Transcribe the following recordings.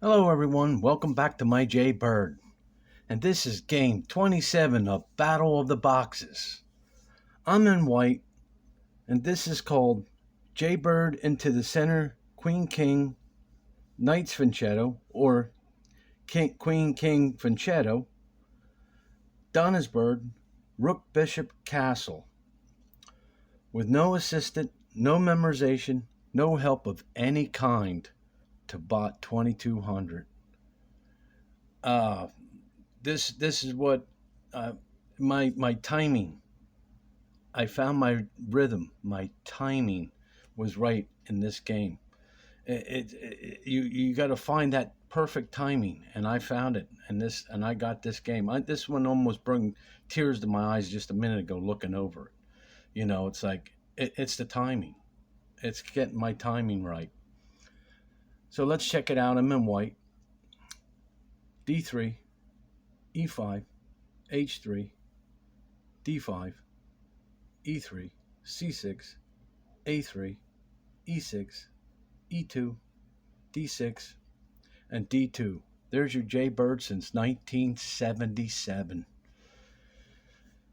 Hello, everyone. Welcome back to my jbird. And this is game 27 of Battle of the Boxes. I'm in white, and this is called Jaybird into the center, Queen King, Knights fianchetto, or Queen King fianchetto, Donna's bird, Rook Bishop Castle, with no assistant, no memorization, no help of any kind to bot 2200. Uh, this is what uh, my timing. I found my rhythm, my timing was right in this game. You got to find that perfect timing, and I found it. And I got this game. This one almost brought tears to my eyes just a minute ago looking over it. It's like it's the timing. It's getting my timing right. So let's check it out. I'm in white. D3, E5, H3, D5, E3, C6, A3, E6, E2, D6, and D2. There's your Jaybird since 1977.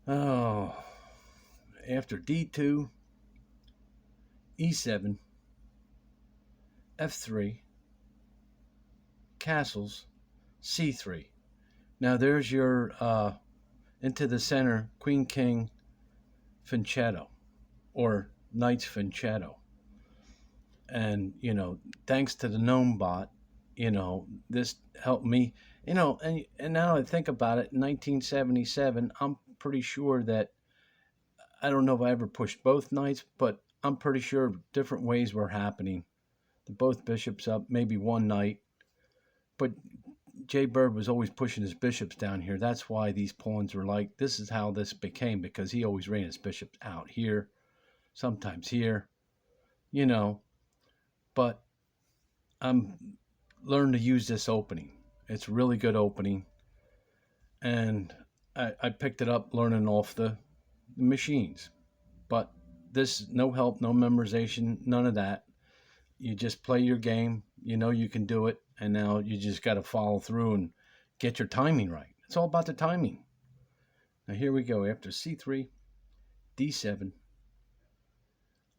Oh, after D2, E7, F3, castles, C3. Now there's your into the center Queen King fianchetto or Knights fianchetto. And thanks to the gnome bot, this helped me. And now I think about it, in 1977, I'm pretty sure that I don't know if I ever pushed both knights, but I'm pretty sure different ways were happening. Both bishops up, maybe one knight, but Jay Bird was always pushing his bishops down here. That's why these pawns were like, this is how this became, because he always ran his bishops out here, sometimes here, you know. But I'm learned to use this opening. It's a really good opening, and I picked it up learning off the machines. But this, no help, no memorization, none of that. You just play your game. You know you can do it, and now you just got to follow through and get your timing right. It's all about the timing. Now here we go. After C3, D7,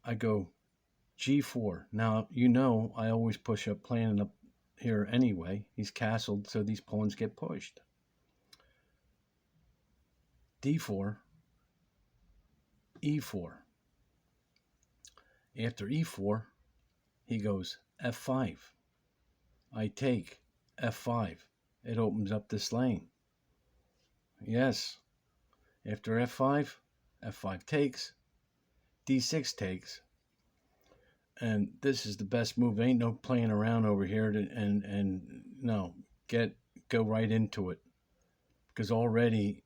I go G4. Now I always push up playing up here anyway. He's castled, so these pawns get pushed. D4, E4. After E4, he goes F5. I take F5. It opens up this lane. Yes. After F5, F5 takes, D6 takes. And this is the best move. Ain't no playing around over here and no, go right into it. Because already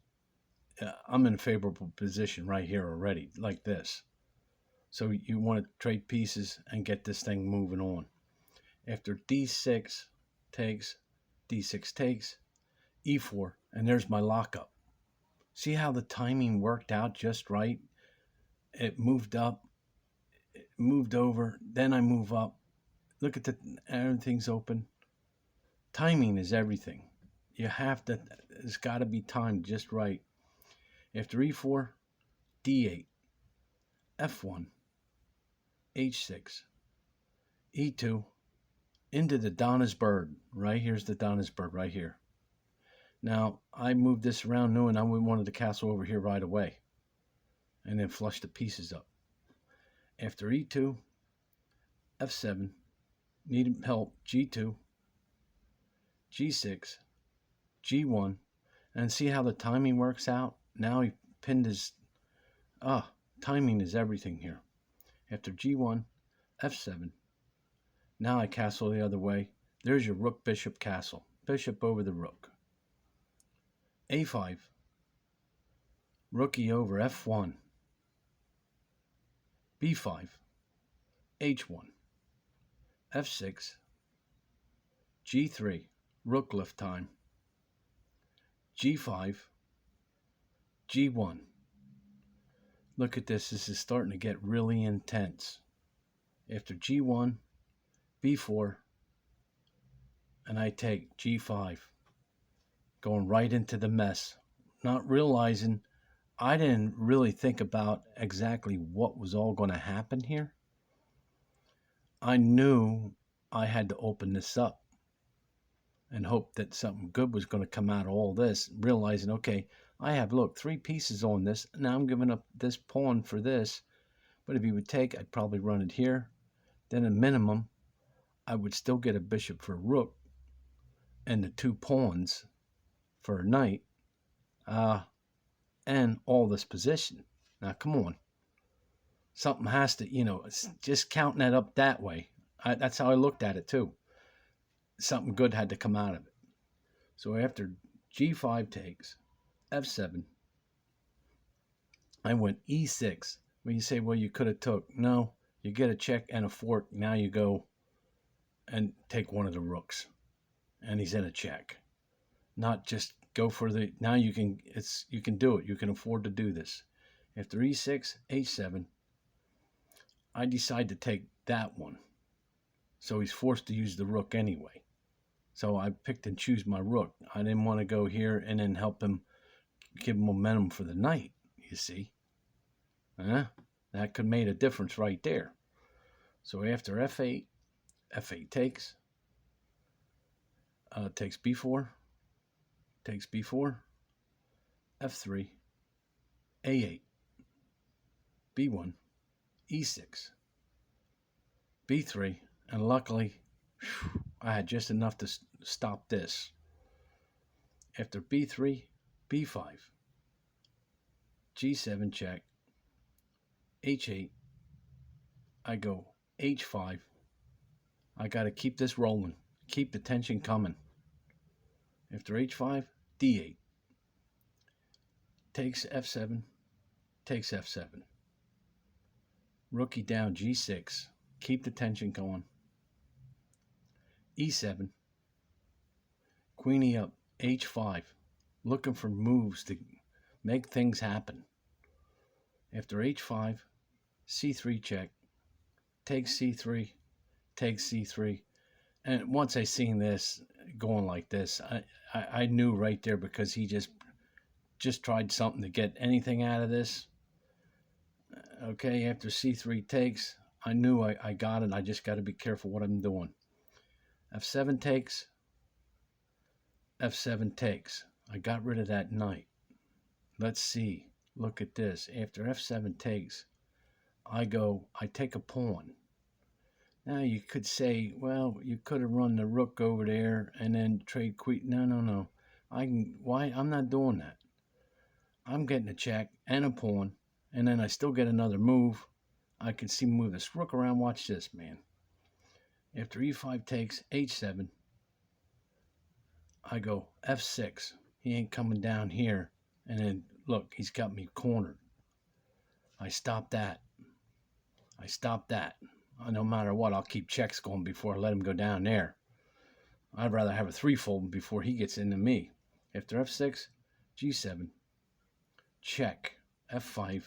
I'm in a favorable position right here already, like this. So you want to trade pieces and get this thing moving on. After D6 takes, D6 takes, E4, and there's my lockup. See how the timing worked out just right? It moved up, it moved over, then I move up. Look at everything's open. Timing is everything. It's got to be timed just right. After E4, D8, F1, H6, E2, into the Donna's bird. Right here's the Donna's bird right here. Now, I moved this around knowing I wanted the castle over here right away. And then flush the pieces up. After E2, F7, need help, G2, G6, G1, and see how the timing works out? Now he pinned his, timing is everything here. After G1, F7, now I castle the other way. There's your rook bishop castle. Bishop over the rook. A5, rookie over F1, B5, H1, F6, G3, rook lift time, G5, G1. Look at this. This is starting to get really intense. After G1, B4, and I take g5, going right into the mess, not realizing I didn't really think about exactly what was all going to happen here. I knew I had to open this up and hope that something good was going to come out of all this, realizing, okay, I have, look, 3 pieces on this. Now I'm giving up this pawn for this. But if he would take, I'd probably run it here. Then at minimum, I would still get a bishop for a rook and the 2 pawns for a knight, and all this position. Now, come on. Something has to, just counting that up that way. That's how I looked at it too. Something good had to come out of it. So after g5 takes, f7, I went e6. When you say, well, you could have took. No, you get a check and a fork. Now you go and take one of the rooks. And he's in a check. Not just go for the, now you can do it. You can afford to do this. After e6, h7, I decide to take that one. So he's forced to use the rook anyway. So I picked and choose my rook. I didn't want to go here and then help him give him momentum for the knight, you see. That could have made a difference right there. So after f8, f8 takes b4, takes b4, f3, a8, b1, e6, b3, and luckily I had just enough to stop this. After b3, b5, g7 check, h8, I go h5. I got to keep this rolling, keep the tension coming. After h5, d8, takes f7, takes f7. Rookie down g6, keep the tension going. e7, queenie up h5, looking for moves to make things happen. After h5, c3 check, takes c3, takes c3. And once I seen this going like this, I knew right there, because he just tried something to get anything out of this. Okay, after c3 takes, I knew I got it. I just got to be careful what I'm doing. f7 takes, f7 takes. I got rid of that knight. Let's see. Look at this. After f7 takes, I take a pawn. Now you could say, well, you could have run the rook over there and then trade queen. No. I'm not doing that. I'm getting a check and a pawn, and then I still get another move. I can see move this rook around. Watch this, man. After e5 takes, h7, I go f6. He ain't coming down here. And then, look, he's got me cornered. I stop that. No matter what, I'll keep checks going before I let him go down there. I'd rather have a 3-fold before he gets into me. After f6, g7, check, f5,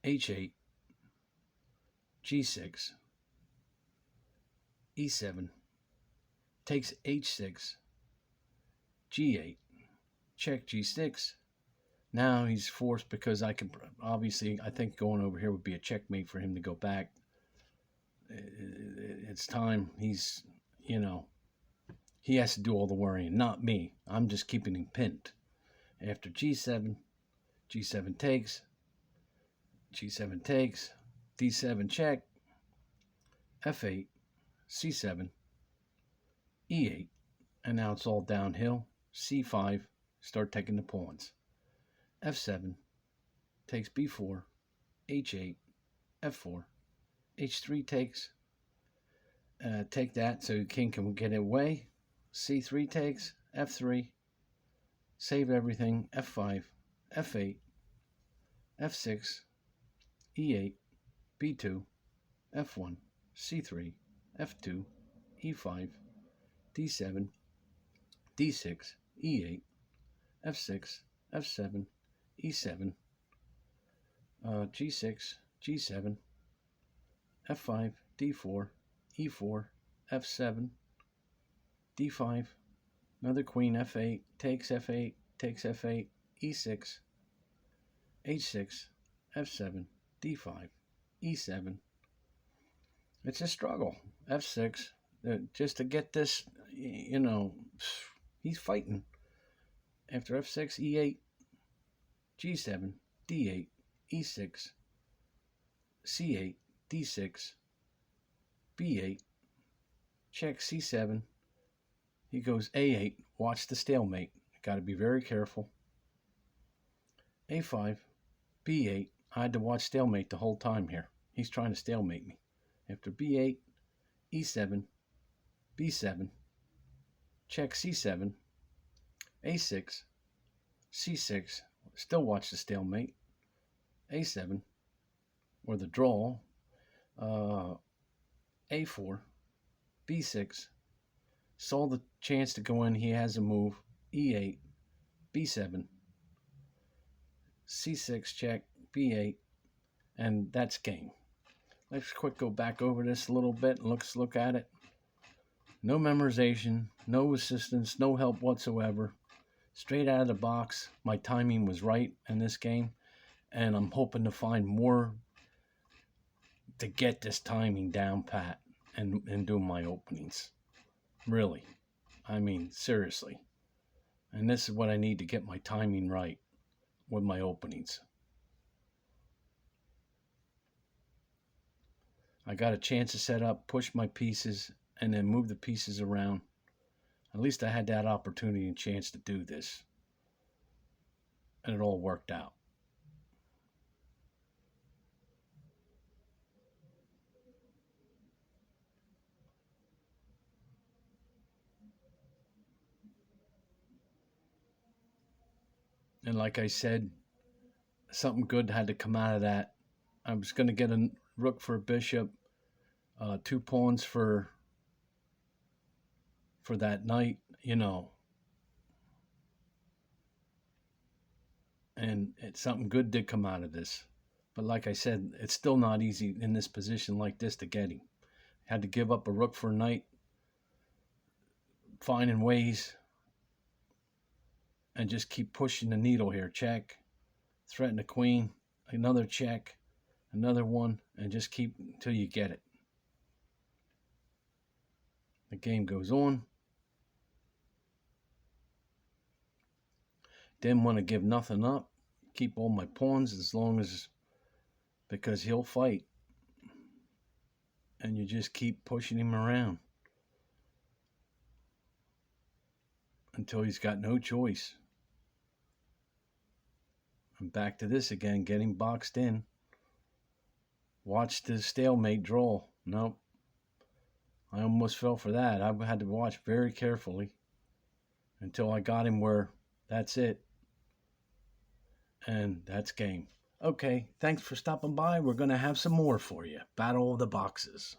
h8, g6, e7, takes h6, g8, check, g6. Now he's forced, because I think going over here would be a checkmate for him to go back. It's time. He has to do all the worrying, not me. I'm just keeping him pinned. After g7, g7 takes, d7 check, f8, c7, e8, and now it's all downhill. c5, start taking the pawns. f7, takes b4, h8, f4, h3 takes, take that so king can get it away. c3 takes, f3, save everything, f5, f8, f6, e8, b2, f1, c3, f2, e5, d7, d6, e8, f6, f7, e7, g6, g7, f5, d4, e4, f7, D5, another queen, F8, takes F8, takes F8, E6, H6, F7, D5, E7. It's a struggle. F6, just to get this, he's fighting. After F6, E8, G7, D8, E6, C8, D6, B8, check C7. He goes A8, watch the stalemate. Got to be very careful. A5, B8. I had to watch stalemate the whole time here. He's trying to stalemate me. After B8, E7, B7, check C7, A6, C6, still watch the stalemate, A7, or the draw, A4, B6, saw the chance to go in, he has a move, E8, B7, C6 check, B8, and that's game. Let's quick go back over this a little bit and let's look at it. No memorization, no assistance, no help whatsoever. Straight out of the box, my timing was right in this game, and I'm hoping to find more to get this timing down pat and do my openings. Really. I mean, seriously. And this is what I need to get my timing right with my openings. I got a chance to set up, push my pieces, and then move the pieces around. At least I had that opportunity and chance to do this. And it all worked out. And like I said, something good had to come out of that. I was going to get a rook for a bishop, 2 pawns for that knight, and something good did come out of this. But like I said, it's still not easy in this position like this to get him. Had to give up a rook for a knight, finding ways, and just keep pushing the needle here. Check, threaten the queen, another check, another one, and just keep until you get it. The game goes on. Didn't want to give nothing up. Keep all my pawns as long as, because he'll fight. And you just keep pushing him around until he's got no choice. And back to this again, getting boxed in. Watch the stalemate draw. Nope. I almost fell for that. I had to watch very carefully until I got him where that's it. And that's game. Okay, thanks for stopping by. We're going to have some more for you. Battle of the Boxes.